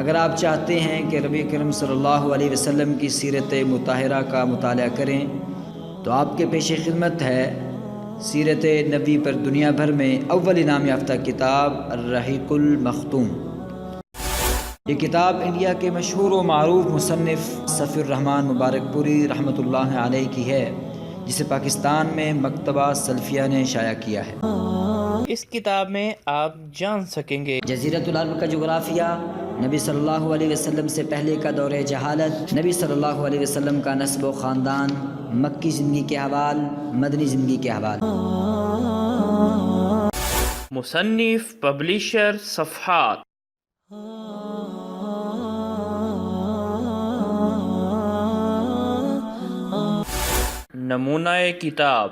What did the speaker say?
اگر آپ چاہتے ہیں کہ نبی کریم صلی اللہ علیہ وسلم کی سیرت مطہرہ کا مطالعہ کریں تو آپ کے پیش خدمت ہے سیرت نبی پر دنیا بھر میں اول انعام یافتہ کتاب الرحیق المختوم۔ یہ کتاب انڈیا کے مشہور و معروف مصنف صفی الرحمن مبارک پوری رحمۃ اللہ علیہ کی ہے، جسے پاکستان میں مکتبہ سلفیہ نے شائع کیا ہے۔ اس کتاب میں آپ جان سکیں گے جزیرۃ العرب کا جغرافیہ، نبی صلی اللہ علیہ وسلم سے پہلے کا دور جہالت، نبی صلی اللہ علیہ وسلم کا نسب و خاندان، مکی زندگی کے احوال، مدنی زندگی کے احوال۔ مصنف، پبلشر، صفحات۔ نمونہ کتاب